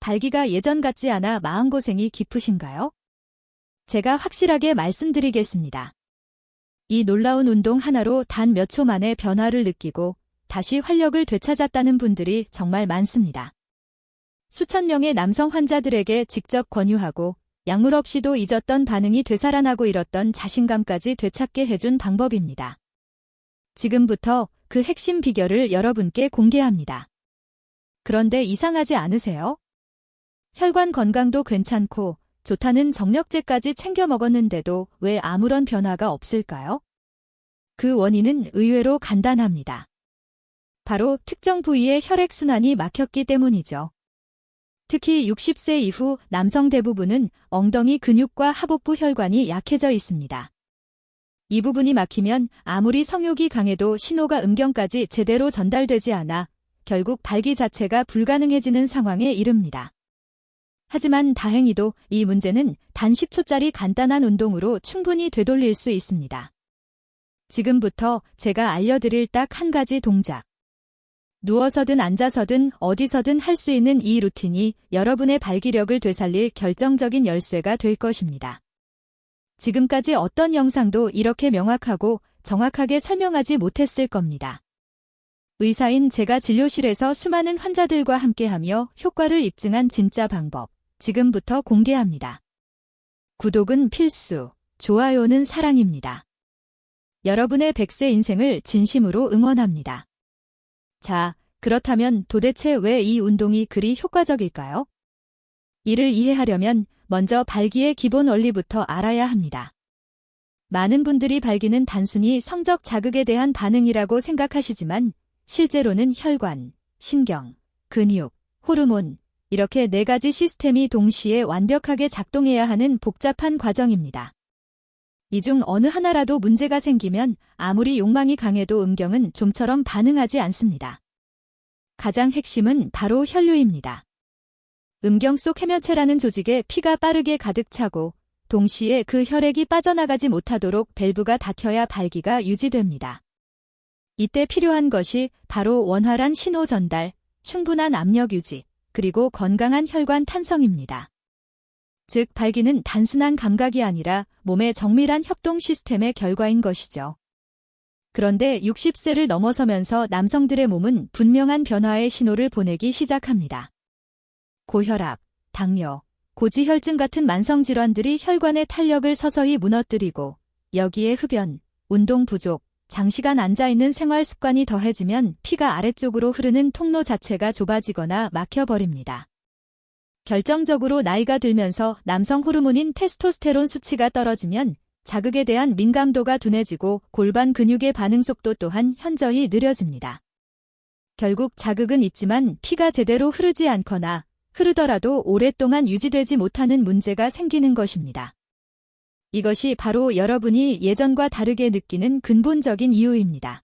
발기가 예전 같지 않아 마음고생이 깊으신가요? 제가 확실하게 말씀드리겠습니다. 이 놀라운 운동 하나로 단 몇 초 만에 변화를 느끼고 다시 활력을 되찾았다는 분들이 정말 많습니다. 수천 명의 남성 환자들에게 직접 권유하고 약물 없이도 잊었던 반응이 되살아나고 잃었던 자신감까지 되찾게 해준 방법입니다. 지금부터 그 핵심 비결을 여러분께 공개합니다. 그런데 이상하지 않으세요? 혈관 건강도 괜찮고 좋다는 정력제까지 챙겨 먹었는데도 왜 아무런 변화가 없을까요? 그 원인은 의외로 간단합니다. 바로 특정 부위의 혈액순환이 막혔기 때문이죠. 특히 60세 이후 남성 대부분은 엉덩이 근육과 하복부 혈관이 약해져 있습니다. 이 부분이 막히면 아무리 성욕이 강해도 신호가 음경까지 제대로 전달되지 않아 결국 발기 자체가 불가능해지는 상황에 이릅니다. 하지만 다행히도 이 문제는 단 10초짜리 간단한 운동으로 충분히 되돌릴 수 있습니다. 지금부터 제가 알려드릴 딱 한 가지 동작. 누워서든 앉아서든 어디서든 할 수 있는 이 루틴이 여러분의 발기력을 되살릴 결정적인 열쇠가 될 것입니다. 지금까지 어떤 영상도 이렇게 명확하고 정확하게 설명하지 못했을 겁니다. 의사인 제가 진료실에서 수많은 환자들과 함께하며 효과를 입증한 진짜 방법, 지금부터 공개합니다. 구독은 필수, 좋아요는 사랑입니다. 여러분의 100세 인생을 진심으로 응원합니다. 자, 그렇다면 도대체 왜 이 운동이 그리 효과적일까요? 이를 이해하려면 먼저 발기의 기본 원리부터 알아야 합니다. 많은 분들이 발기는 단순히 성적 자극에 대한 반응이라고 생각하시지만 실제로는 혈관, 신경, 근육, 호르몬 이렇게 4가지 시스템이 동시에 완벽하게 작동해야 하는 복잡한 과정입니다. 이 중 어느 하나라도 문제가 생기면 아무리 욕망이 강해도 음경은 좀처럼 반응하지 않습니다. 가장 핵심은 바로 혈류입니다. 음경 속 해면체라는 조직에 피가 빠르게 가득 차고 동시에 그 혈액이 빠져나가지 못하도록 밸브가 닫혀야 발기가 유지됩니다. 이때 필요한 것이 바로 원활한 신호 전달, 충분한 압력 유지, 그리고 건강한 혈관 탄성입니다. 즉, 발기는 단순한 감각이 아니라 몸의 정밀한 협동 시스템의 결과인 것이죠. 그런데 60세를 넘어서면서 남성들의 몸은 분명한 변화의 신호를 보내기 시작합니다. 고혈압, 당뇨, 고지혈증 같은 만성질환들이 혈관의 탄력을 서서히 무너뜨리고 여기에 흡연, 운동 부족, 장시간 앉아있는 생활 습관이 더해지면 피가 아래쪽으로 흐르는 통로 자체가 좁아지거나 막혀버립니다. 결정적으로 나이가 들면서 남성 호르몬인 테스토스테론 수치가 떨어지면 자극에 대한 민감도가 둔해지고 골반 근육의 반응 속도 또한 현저히 느려집니다. 결국 자극은 있지만 피가 제대로 흐르지 않거나 흐르더라도 오랫동안 유지되지 못하는 문제가 생기는 것입니다. 이것이 바로 여러분이 예전과 다르게 느끼는 근본적인 이유입니다.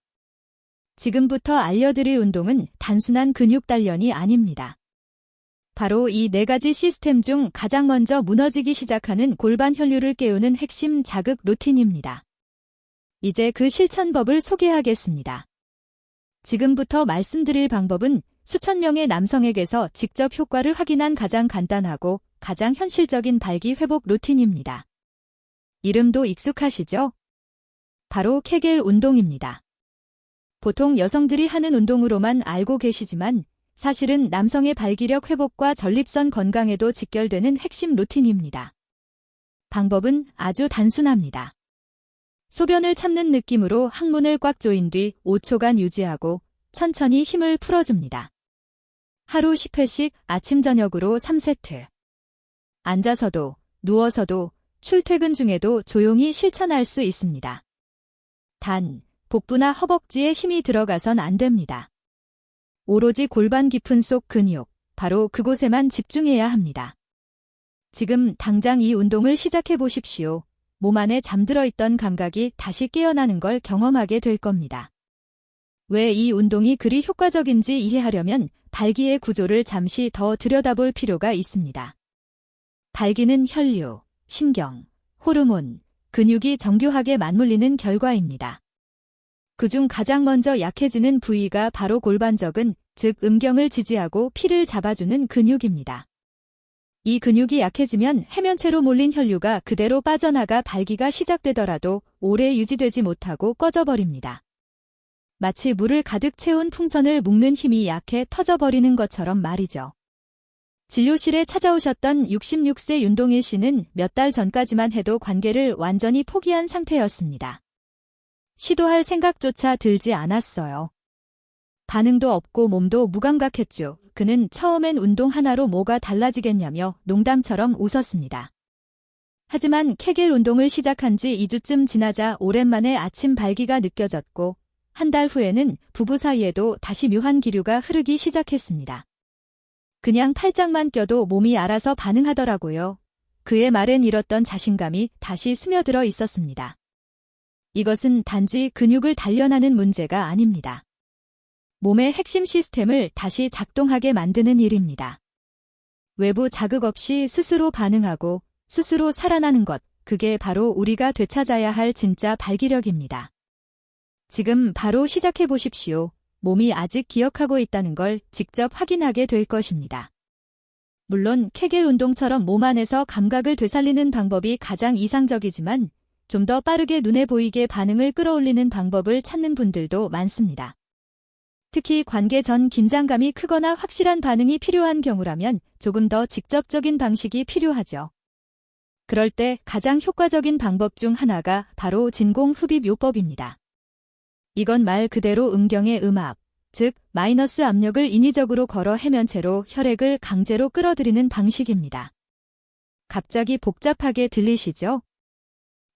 지금부터 알려드릴 운동은 단순한 근육 단련이 아닙니다. 바로 이 4가지 시스템 중 가장 먼저 무너지기 시작하는 골반 혈류를 깨우는 핵심 자극 루틴입니다. 이제 그 실천법을 소개하겠습니다. 지금부터 말씀드릴 방법은 수천 명의 남성에게서 직접 효과를 확인한 가장 간단하고 가장 현실적인 발기 회복 루틴입니다. 이름도 익숙하시죠? 바로 케겔 운동입니다. 보통 여성들이 하는 운동으로만 알고 계시지만 사실은 남성의 발기력 회복과 전립선 건강에도 직결되는 핵심 루틴입니다. 방법은 아주 단순합니다. 소변을 참는 느낌으로 항문을 꽉 조인 뒤 5초간 유지하고 천천히 힘을 풀어줍니다. 하루 10회씩 아침 저녁으로 3세트. 앉아서도 누워서도 출퇴근 중에도 조용히 실천할 수 있습니다. 단, 복부나 허벅지에 힘이 들어가선 안 됩니다. 오로지 골반 깊은 속 근육, 바로 그곳에만 집중해야 합니다. 지금 당장 이 운동을 시작해 보십시오. 몸 안에 잠들어 있던 감각이 다시 깨어나는 걸 경험하게 될 겁니다. 왜 이 운동이 그리 효과적인지 이해하려면 발기의 구조를 잠시 더 들여다볼 필요가 있습니다. 발기는 혈류, 신경, 호르몬, 근육이 정교하게 맞물리는 결과입니다. 그중 가장 먼저 약해지는 부위가 바로 골반적은, 즉 음경을 지지하고 피를 잡아주는 근육입니다. 이 근육이 약해지면 해면체로 몰린 혈류가 그대로 빠져나가 발기가 시작되더라도 오래 유지되지 못하고 꺼져버립니다. 마치 물을 가득 채운 풍선을 묶는 힘이 약해 터져버리는 것처럼 말이죠. 진료실에 찾아오셨던 66세 윤동일 씨는 몇 달 전까지만 해도 관계를 완전히 포기한 상태였습니다. 시도할 생각조차 들지 않았어요. 반응도 없고 몸도 무감각했죠. 그는 처음엔 운동 하나로 뭐가 달라지겠냐며 농담처럼 웃었습니다. 하지만 케겔 운동을 시작한 지 2주쯤 지나자 오랜만에 아침 발기가 느껴졌고 한 달 후에는 부부 사이에도 다시 묘한 기류가 흐르기 시작했습니다. 그냥 팔짱만 껴도 몸이 알아서 반응하더라고요. 그의 말엔 잃었던 자신감이 다시 스며들어 있었습니다. 이것은 단지 근육을 단련하는 문제가 아닙니다. 몸의 핵심 시스템을 다시 작동하게 만드는 일입니다. 외부 자극 없이 스스로 반응하고 스스로 살아나는 것, 그게 바로 우리가 되찾아야 할 진짜 발기력입니다. 지금 바로 시작해 보십시오. 몸이 아직 기억하고 있다는 걸 직접 확인하게 될 것입니다. 물론 케겔 운동처럼 몸 안에서 감각을 되살리는 방법이 가장 이상적이지만 좀 더 빠르게 눈에 보이게 반응을 끌어올리는 방법을 찾는 분들도 많습니다. 특히 관계 전 긴장감이 크거나 확실한 반응이 필요한 경우라면 조금 더 직접적인 방식이 필요하죠. 그럴 때 가장 효과적인 방법 중 하나가 바로 진공흡입요법입니다. 이건 말 그대로 음경의 음압, 즉 마이너스 압력을 인위적으로 걸어 해면체로 혈액을 강제로 끌어들이는 방식입니다. 갑자기 복잡하게 들리시죠?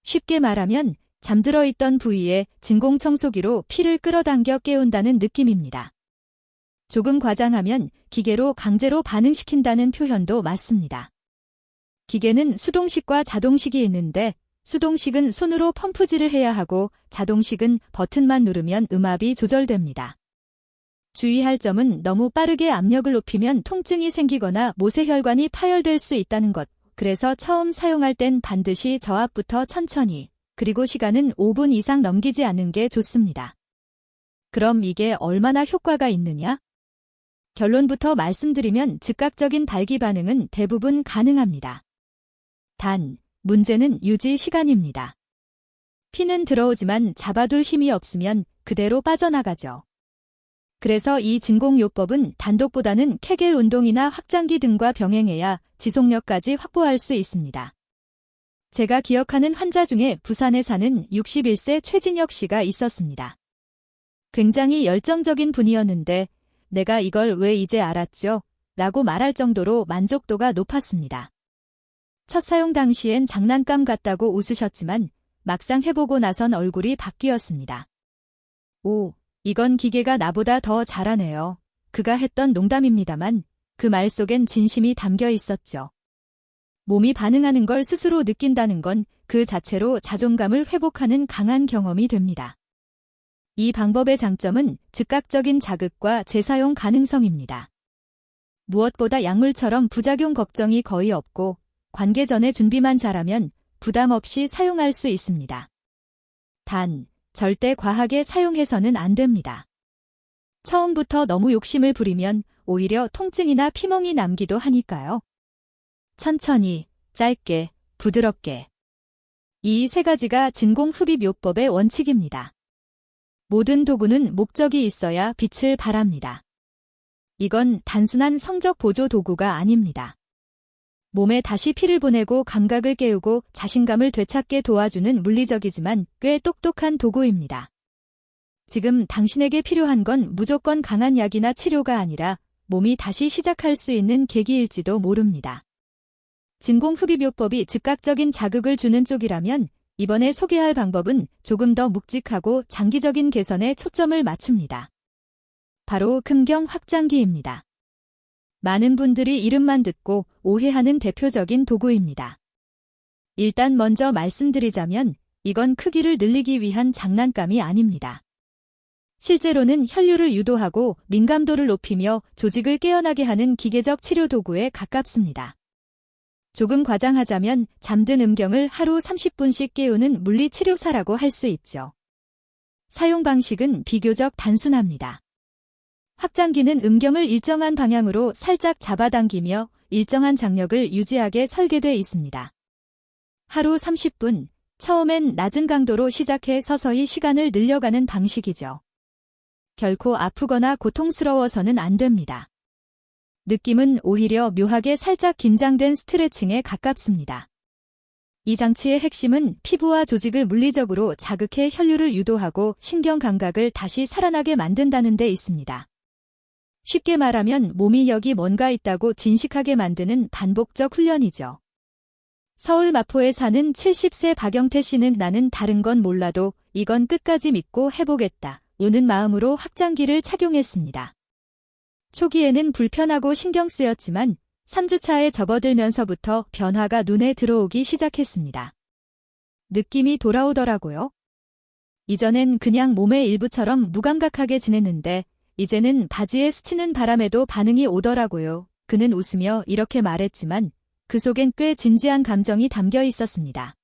쉽게 말하면 잠들어 있던 부위에 진공청소기로 피를 끌어당겨 깨운다는 느낌입니다. 조금 과장하면 기계로 강제로 반응시킨다는 표현도 맞습니다. 기계는 수동식과 자동식이 있는데 수동식은 손으로 펌프질을 해야 하고 자동식은 버튼만 누르면 음압이 조절됩니다. 주의할 점은 너무 빠르게 압력을 높이면 통증이 생기거나 모세혈관이 파열될 수 있다는 것. 그래서 처음 사용할 땐 반드시 저압부터 천천히, 그리고 시간은 5분 이상 넘기지 않는 게 좋습니다. 그럼 이게 얼마나 효과가 있느냐? 결론부터 말씀드리면 즉각적인 발기 반응은 대부분 가능합니다. 단, 문제는 유지 시간입니다. 피는 들어오지만 잡아둘 힘이 없으면 그대로 빠져나가죠. 그래서 이 진공요법은 단독보다는 케겔 운동이나 확장기 등과 병행해야 지속력까지 확보할 수 있습니다. 제가 기억하는 환자 중에 부산에 사는 61세 최진혁 씨가 있었습니다. 굉장히 열정적인 분이었는데 내가 이걸 왜 이제 알았죠? 라고 말할 정도로 만족도가 높았습니다. 첫 사용 당시엔 장난감 같다고 웃으셨지만 막상 해보고 나선 얼굴이 바뀌었습니다. 오, 이건 기계가 나보다 더 잘하네요. 그가 했던 농담입니다만 그 말 속엔 진심이 담겨 있었죠. 몸이 반응하는 걸 스스로 느낀다는 건 그 자체로 자존감을 회복하는 강한 경험이 됩니다. 이 방법의 장점은 즉각적인 자극과 재사용 가능성입니다. 무엇보다 약물처럼 부작용 걱정이 거의 없고 관계 전에 준비만 잘하면 부담 없이 사용할 수 있습니다. 단, 절대 과하게 사용해서는 안 됩니다. 처음부터 너무 욕심을 부리면 오히려 통증이나 피멍이 남기도 하니까요. 천천히, 짧게, 부드럽게. 이 세 가지가 진공흡입요법의 원칙입니다. 모든 도구는 목적이 있어야 빛을 발합니다. 이건 단순한 성적 보조 도구가 아닙니다. 몸에 다시 피를 보내고 감각을 깨우고 자신감을 되찾게 도와주는 물리적이지만 꽤 똑똑한 도구입니다. 지금 당신에게 필요한 건 무조건 강한 약이나 치료가 아니라 몸이 다시 시작할 수 있는 계기일지도 모릅니다. 진공흡입요법이 즉각적인 자극을 주는 쪽이라면 이번에 소개할 방법은 조금 더 묵직하고 장기적인 개선에 초점을 맞춥니다. 바로 금경 확장기입니다. 많은 분들이 이름만 듣고 오해하는 대표적인 도구입니다. 일단 먼저 말씀드리자면 이건 크기를 늘리기 위한 장난감이 아닙니다. 실제로는 혈류를 유도하고 민감도를 높이며 조직을 깨어나게 하는 기계적 치료 도구에 가깝습니다. 조금 과장하자면 잠든 음경을 하루 30분씩 깨우는 물리치료사라고 할 수 있죠. 사용 방식은 비교적 단순합니다. 확장기는 음경을 일정한 방향으로 살짝 잡아당기며 일정한 장력을 유지하게 설계돼 있습니다. 하루 30분, 처음엔 낮은 강도로 시작해 서서히 시간을 늘려가는 방식이죠. 결코 아프거나 고통스러워서는 안 됩니다. 느낌은 오히려 묘하게 살짝 긴장된 스트레칭에 가깝습니다. 이 장치의 핵심은 피부와 조직을 물리적으로 자극해 혈류를 유도하고 신경 감각을 다시 살아나게 만든다는 데 있습니다. 쉽게 말하면 몸이 여기 뭔가 있다고 진식하게 만드는 반복적 훈련이죠. 서울 마포에 사는 70세 박영태 씨는 나는 다른 건 몰라도 이건 끝까지 믿고 해보겠다. 우는 마음으로 확장기를 착용했습니다. 초기에는 불편하고 신경 쓰였지만 3주차에 접어들면서부터 변화가 눈에 들어오기 시작했습니다. 느낌이 돌아오더라고요. 이전엔 그냥 몸의 일부처럼 무감각하게 지냈는데 이제는 바지에 스치는 바람에도 반응이 오더라고요. 그는 웃으며 이렇게 말했지만 그 속엔 꽤 진지한 감정이 담겨 있었습니다.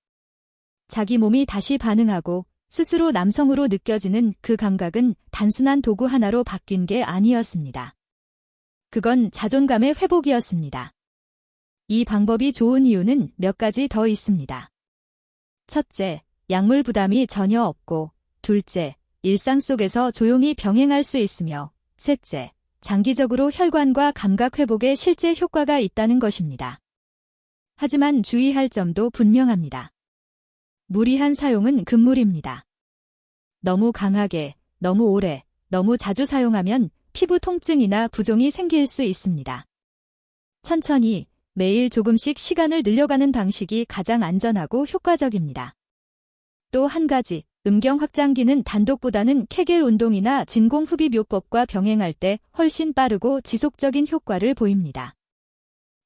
자기 몸이 다시 반응하고 스스로 남성으로 느껴지는 그 감각은 단순한 도구 하나로 바뀐 게 아니었습니다. 그건 자존감의 회복이었습니다. 이 방법이 좋은 이유는 몇 가지 더 있습니다. 첫째, 약물 부담이 전혀 없고, 둘째, 일상 속에서 조용히 병행할 수 있으며, 셋째, 장기적으로 혈관과 감각 회복에 실제 효과가 있다는 것입니다. 하지만 주의할 점도 분명합니다. 무리한 사용은 금물입니다. 너무 강하게, 너무 오래, 너무 자주 사용하면 피부 통증이나 부종이 생길 수 있습니다. 천천히, 매일 조금씩 시간을 늘려가는 방식이 가장 안전하고 효과적입니다. 또 한 가지, 음경 확장기는 단독보다는 케겔 운동이나 진공흡입요법과 병행할 때 훨씬 빠르고 지속적인 효과를 보입니다.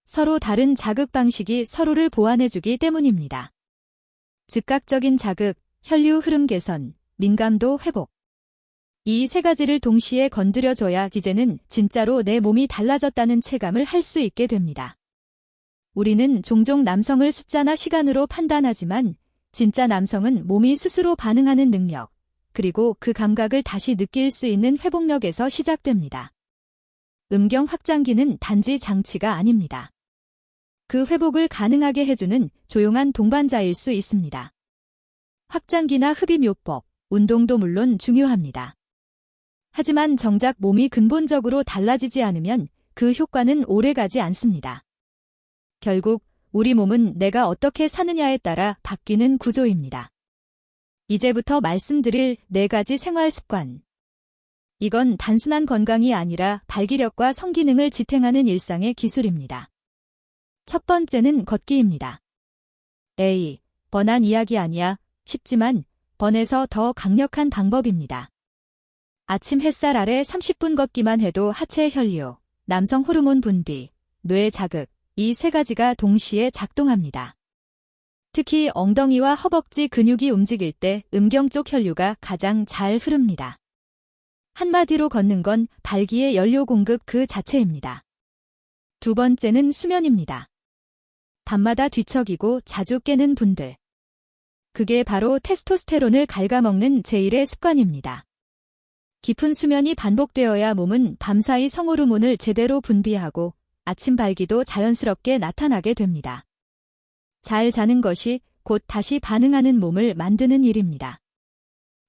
서로 다른 자극 방식이 서로를 보완해주기 때문입니다. 즉각적인 자극, 혈류 흐름 개선, 민감도 회복. 이 세 가지를 동시에 건드려줘야 이제는 진짜로 내 몸이 달라졌다는 체감을 할 수 있게 됩니다. 우리는 종종 남성을 숫자나 시간으로 판단하지만 진짜 남성은 몸이 스스로 반응하는 능력, 그리고 그 감각을 다시 느낄 수 있는 회복력에서 시작됩니다. 음경 확장기는 단지 장치가 아닙니다. 그 회복을 가능하게 해주는 조용한 동반자일 수 있습니다. 확장기나 흡입요법, 운동도 물론 중요합니다. 하지만 정작 몸이 근본적으로 달라지지 않으면 그 효과는 오래가지 않습니다. 결국 우리 몸은 내가 어떻게 사느냐에 따라 바뀌는 구조입니다. 이제부터 말씀드릴 4가지 생활 습관. 이건 단순한 건강이 아니라 발기력과 성기능을 지탱하는 일상의 기술입니다. 첫 번째는 걷기입니다. 뻔한 이야기 아니야. 쉽지만 번에서 더 강력한 방법입니다. 아침 햇살 아래 30분 걷기만 해도 하체 혈류, 남성 호르몬 분비, 뇌 자극, 이 3가지가 동시에 작동합니다. 특히 엉덩이와 허벅지 근육이 움직일 때 음경 쪽 혈류가 가장 잘 흐릅니다. 한마디로 걷는 건 발기의 연료 공급 그 자체입니다. 두 번째는 수면입니다. 밤마다 뒤척이고 자주 깨는 분들. 그게 바로 테스토스테론을 갉아먹는 제1의 습관입니다. 깊은 수면이 반복되어야 몸은 밤사이 성호르몬을 제대로 분비하고 아침 발기도 자연스럽게 나타나게 됩니다. 잘 자는 것이 곧 다시 반응하는 몸을 만드는 일입니다.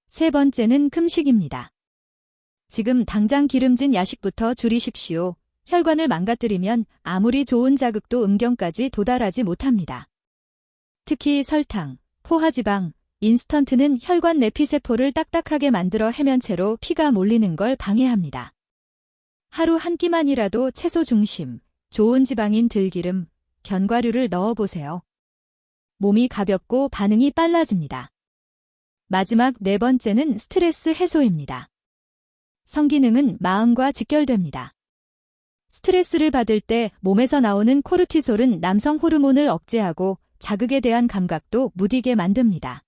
세 번째는 금식입니다. 지금 당장 기름진 야식부터 줄이십시오. 혈관을 망가뜨리면 아무리 좋은 자극도 음경까지 도달하지 못합니다. 특히 설탕, 포화지방, 인스턴트는 혈관 내피세포를 딱딱하게 만들어 해면체로 피가 몰리는 걸 방해합니다. 하루 한 끼만이라도 채소 중심, 좋은 지방인 들기름, 견과류를 넣어보세요. 몸이 가볍고 반응이 빨라집니다. 마지막 4번째는 스트레스 해소입니다. 성기능은 마음과 직결됩니다. 스트레스를 받을 때 몸에서 나오는 코르티솔은 남성 호르몬을 억제하고 자극에 대한 감각도 무디게 만듭니다.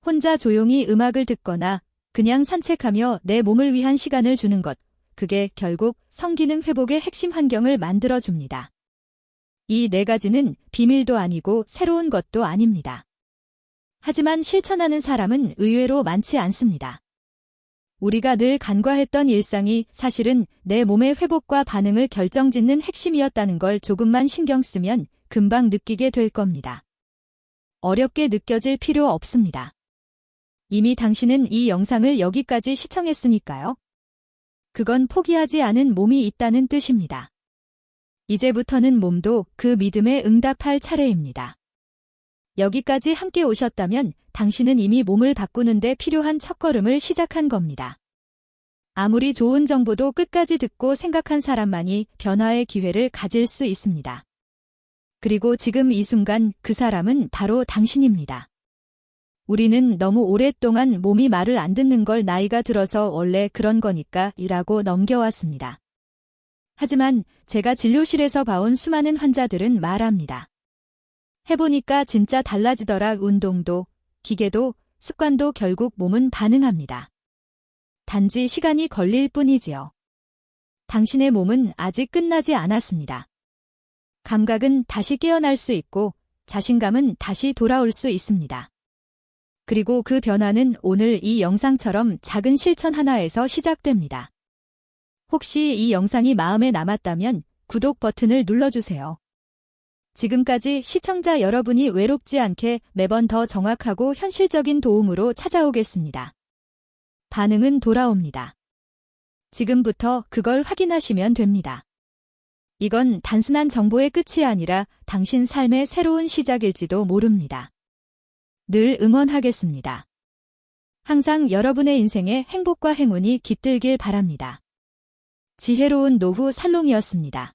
혼자 조용히 음악을 듣거나 그냥 산책하며 내 몸을 위한 시간을 주는 것, 그게 결국 성기능 회복의 핵심 환경을 만들어줍니다. 이 4가지는 비밀도 아니고 새로운 것도 아닙니다. 하지만 실천하는 사람은 의외로 많지 않습니다. 우리가 늘 간과했던 일상이 사실은 내 몸의 회복과 반응을 결정짓는 핵심이었다는 걸 조금만 신경 쓰면 금방 느끼게 될 겁니다. 어렵게 느껴질 필요 없습니다. 이미 당신은 이 영상을 여기까지 시청했으니까요. 그건 포기하지 않은 몸이 있다는 뜻입니다. 이제부터는 몸도 그 믿음에 응답할 차례입니다. 여기까지 함께 오셨다면 당신은 이미 몸을 바꾸는 데 필요한 첫걸음을 시작한 겁니다. 아무리 좋은 정보도 끝까지 듣고 생각한 사람만이 변화의 기회를 가질 수 있습니다. 그리고 지금 이 순간 그 사람은 바로 당신입니다. 우리는 너무 오랫동안 몸이 말을 안 듣는 걸 나이가 들어서 원래 그런 거니까 이라고 넘겨왔습니다. 하지만 제가 진료실에서 봐온 수많은 환자들은 말합니다. 해보니까 진짜 달라지더라. 운동도, 기계도, 습관도 결국 몸은 반응합니다. 단지 시간이 걸릴 뿐이지요. 당신의 몸은 아직 끝나지 않았습니다. 감각은 다시 깨어날 수 있고 자신감은 다시 돌아올 수 있습니다. 그리고 그 변화는 오늘 이 영상처럼 작은 실천 하나에서 시작됩니다. 혹시 이 영상이 마음에 남았다면 구독 버튼을 눌러주세요. 지금까지 시청자 여러분이 외롭지 않게 매번 더 정확하고 현실적인 도움으로 찾아오겠습니다. 반응은 돌아옵니다. 지금부터 그걸 확인하시면 됩니다. 이건 단순한 정보의 끝이 아니라 당신 삶의 새로운 시작일지도 모릅니다. 늘 응원하겠습니다. 항상 여러분의 인생에 행복과 행운이 깃들길 바랍니다. 지혜로운 노후 살롱이었습니다.